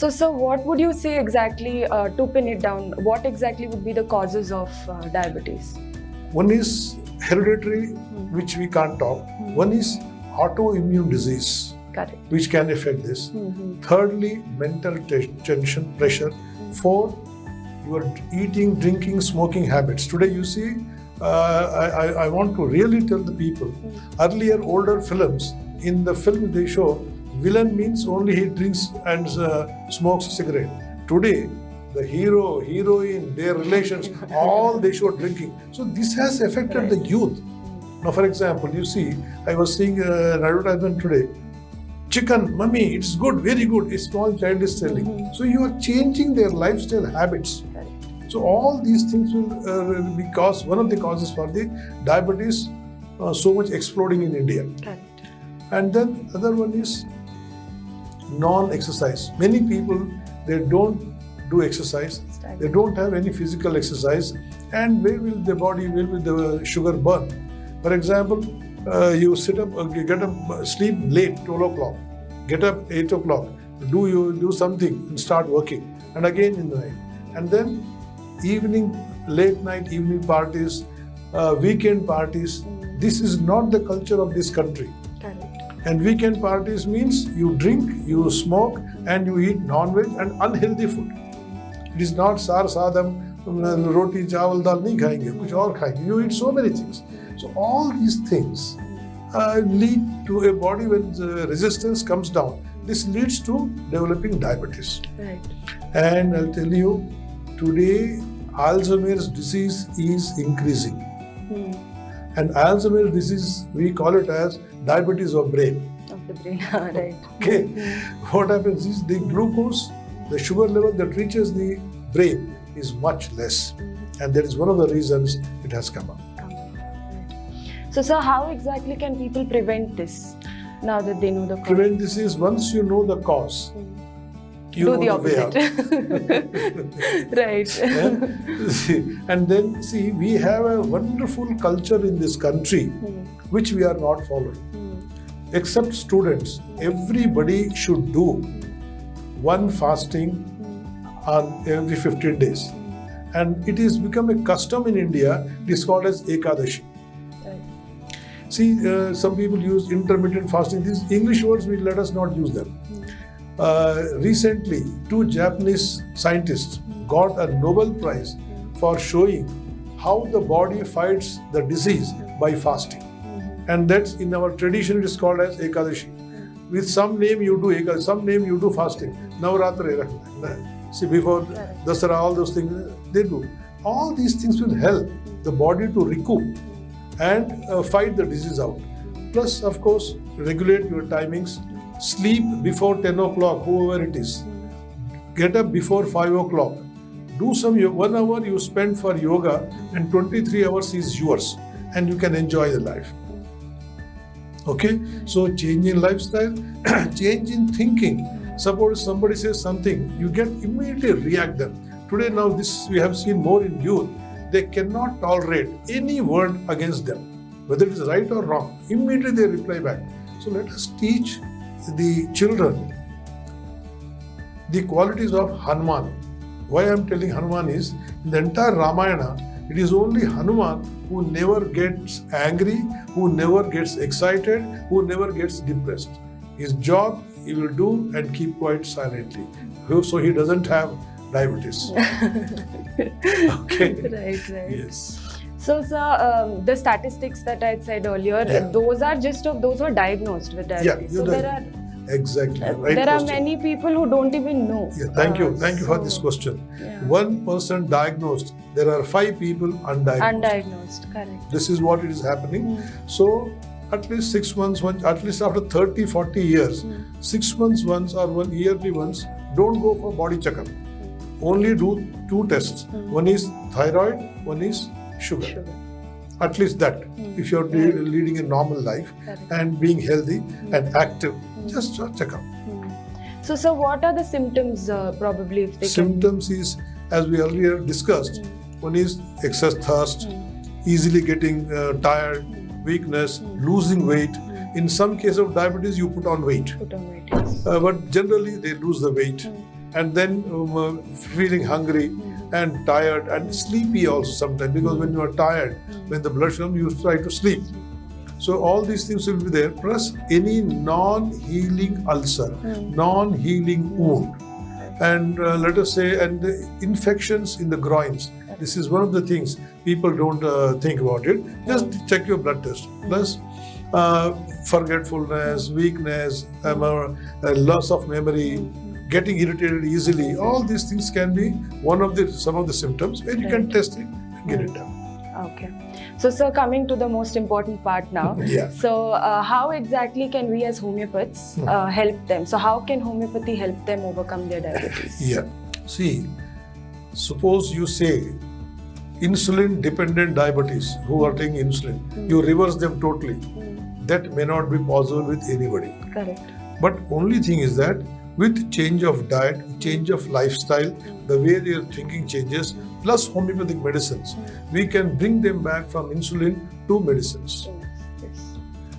So what would you say exactly, to pin it down, what exactly would be the causes of diabetes? One is hereditary, which we can't talk. One is autoimmune disease, Correct. which can affect this. Thirdly, mental tension, pressure. Fourth, your eating, drinking, smoking habits. Today you see, I want to really tell the people, earlier older films, in the film they show, villain means only he drinks and smokes cigarette. Today, the hero, heroine, their relations, all they show drinking. So this has affected the youth. Now, for example, you see, I was seeing an advertisement today. Chicken, mummy, it's good, very good. A small child is selling. So you are changing their lifestyle habits. So all these things will be one of the causes for the diabetes so much exploding in India. Correct. And then other one is non-exercise. Many people, they don't do exercise. They don't have any physical exercise. And where will the body, where will the sugar burn? For example, you sit up, get up, sleep late, 12 o'clock, get up 8 o'clock, do something and start working. And again in the night. And then evening, late night evening parties, weekend parties. This is not the culture of this country. Correct. And weekend parties means you drink, you smoke, and you eat non-veg and unhealthy food. It is not sar sadam, roti, chawal, dal nahi khayenge, kuch aur khayenge. You eat so many things. So all these things lead to a body when the resistance comes down. This leads to developing diabetes. Right. And I'll tell you, today Alzheimer's disease is increasing. And Alzheimer's disease, we call it as diabetes of brain. Of the brain, right. Okay. What happens is the glucose, the sugar level that reaches the brain is much less. And that is one of the reasons it has come up. So, sir, how exactly can people prevent this now that they know the cause? Prevent this is once you know the cause. You do know the opposite. Right. And then see, we have a wonderful culture in this country which we are not following. Except students, everybody should do one fasting on every 15 days. And it has become a custom in India. It is called as Ekadashi. See, some people use intermittent fasting. These English words, let us not use them. Recently, 2 Japanese scientists got a Nobel Prize for showing how the body fights the disease by fasting. And that's in our tradition, it is called as Ekadashi. With some name you do Ekadashi, some name you do fasting. Navaratri, see, before Dasara, all those things, they do. All these things will help the body to recoup and fight the disease out. Plus, of course, regulate your timings. Sleep before 10 o'clock, whoever it is. Get up before 5 o'clock. Do some 1 hour you spend for yoga and 23 hours is yours. And you can enjoy the life. Okay? So, change in lifestyle, change in thinking. Suppose somebody says something, you get immediately react them. Today now this we have seen more in youth. They cannot tolerate any word against them, whether it is right or wrong. Immediately they reply back. So let us teach the children the qualities of Hanuman. Why I am telling Hanuman is, in the entire Ramayana, it is only Hanuman who never gets angry, who never gets excited, who never gets depressed. His job he will do and keep quiet silently. So he doesn't have diabetes. Okay. Right. Yes. So, sir, the statistics that I said earlier, those are just of those who are diagnosed with diabetes. Yeah, so there are exactly right. There question. are many people who don't even know. Yeah, thank you for this question. Yeah. 1 person diagnosed, there are 5 people undiagnosed. Undiagnosed, correct. This is what it is happening. So at least 6 months once, at least after 30-40 years, 6 months once or 1 yearly once, don't go for body checkup. Only do 2 tests. One is thyroid, one is sugar. At least that. If you're leading a normal life and being healthy and active, just check up. So, sir, what are the symptoms probably if they Symptoms is, as we earlier discussed, one is excess thirst, easily getting tired, weakness, losing weight. In some case of diabetes, you put on weight. yes. But generally, they lose the weight. and then feeling hungry and tired and sleepy also sometimes, because when you are tired, when the blood comes, you try to sleep. So all these things will be there, plus any non-healing ulcer, non-healing wound, and let us say, and the infections in the groins. This is one of the things people don't think about it. Just check your blood test. Plus forgetfulness, weakness, loss of memory, getting irritated easily. All these things can be some of the symptoms where you can test it and get it done. Okay. So, sir, coming to the most important part now. So, how exactly can we as homeopaths help them? So, how can homeopathy help them overcome their diabetes? See, suppose you say insulin-dependent diabetes, who are taking insulin, you reverse them totally. That may not be possible with anybody. Correct. But only thing is that with change of diet, change of lifestyle, the way their thinking changes, plus homeopathic medicines, we can bring them back from insulin to medicines.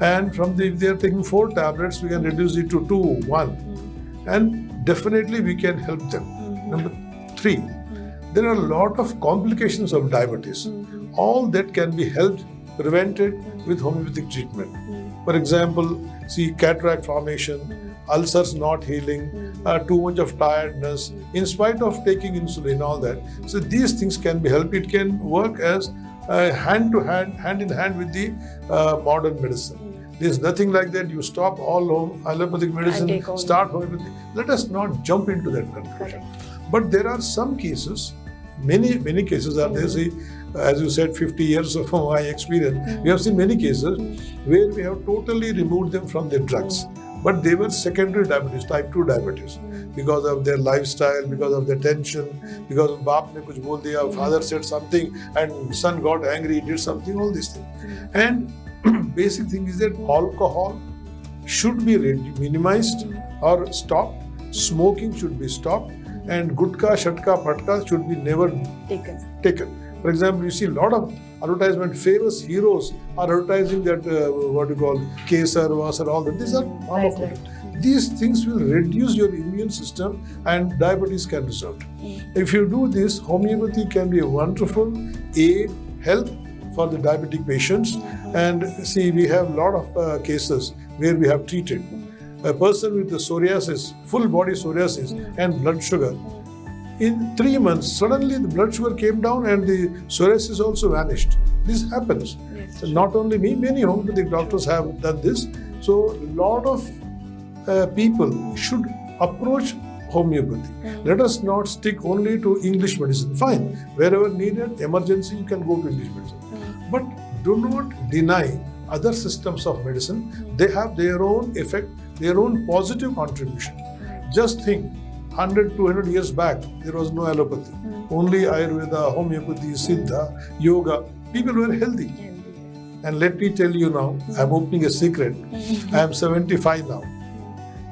And if they are taking 4 tablets, we can reduce it to 2, 1. And definitely we can help them. Number 3, there are a lot of complications of diabetes. All that can be helped, prevented with homeopathic treatment. For example, see cataract formation, ulcers not healing, too much of tiredness, in spite of taking insulin, all that. So these things can be helped. It can work as hand in hand with the modern medicine. There's nothing like that. You stop all allopathic medicine, start homeopathy. Let us not jump into that conclusion. But there are some cases, many cases are there. See, as you said, 50 years of my experience, we have seen many cases where we have totally removed them from their drugs. But they were secondary diabetes, type 2 diabetes, because of their lifestyle, because of their tension, because of baap ne kuch bol diya, father said something, and son got angry, did something, all these things. And basic thing is that alcohol should be minimized or stopped, smoking should be stopped, and gutka, shatka, patka should be never taken. For example, you see a lot of advertisement, famous heroes are advertising that kesar, vasar, all that. These are harmful. These things will reduce your immune system and diabetes can result. If you do this, homeopathy can be a wonderful aid, help for the diabetic patients. And see, we have a lot of cases where we have treated a person with the psoriasis, full body psoriasis and blood sugar. In 3 months, suddenly the blood sugar came down and the psoriasis also vanished. This happens. So not only me, many homeopathic doctors have done this. So a lot of people should approach homeopathy. Let us not stick only to English medicine. Fine, wherever needed, emergency, you can go to English medicine. But do not deny other systems of medicine. They have their own effect, their own positive contribution. Just think, 100, 200 years back, there was no allopathy. Only Ayurveda, homeopathy, Siddha, yoga. People were healthy. And let me tell you now, I'm opening a secret. I am 75 now.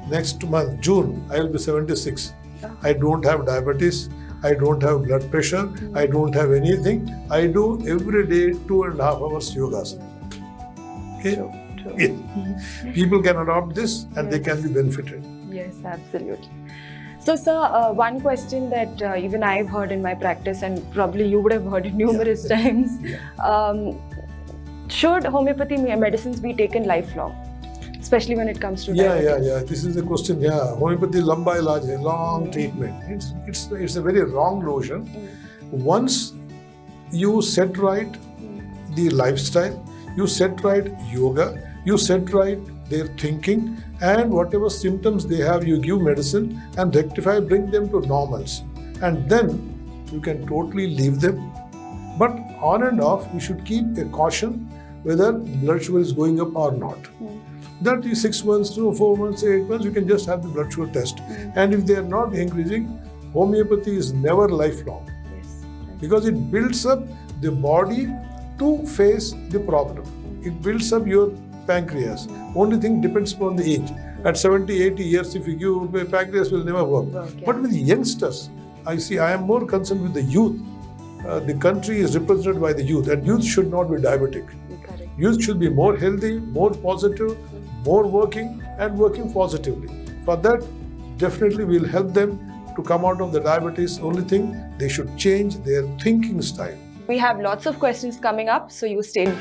Next month, June, I will be 76. I don't have diabetes. I don't have blood pressure. I don't have anything. I do every day 2.5 hours yogas. Okay? Yeah. People can adopt this and they can be benefited. Yes, absolutely. So, sir, one question that even I've heard in my practice, and probably you would have heard it numerous times, should homeopathy medicines be taken lifelong, especially when it comes to diabetes? Yeah. This is the question. Yeah, homeopathy lamba ilaj hai, long treatment. It's a very wrong notion. Once you set right the lifestyle, you set right yoga, you set right their thinking, and whatever symptoms they have, you give medicine and rectify, bring them to normals. And then you can totally leave them. But on and off, we should keep a caution whether blood sugar is going up or not. That is 6 months to 4 months, 8 months, you can just have the blood sugar test. And if they are not increasing, homeopathy is never lifelong. Because it builds up the body to face the problem. It builds up your pancreas. Only thing depends upon the age. At 70, 80 years, if you give, pancreas will never work. But with youngsters, I am more concerned with the youth. The country is represented by the youth, and youth should not be diabetic. Youth should be more healthy, more positive, more working, and working positively. For that, definitely we'll help them to come out of the diabetes. Only thing, they should change their thinking style. We have lots of questions coming up, so you stay.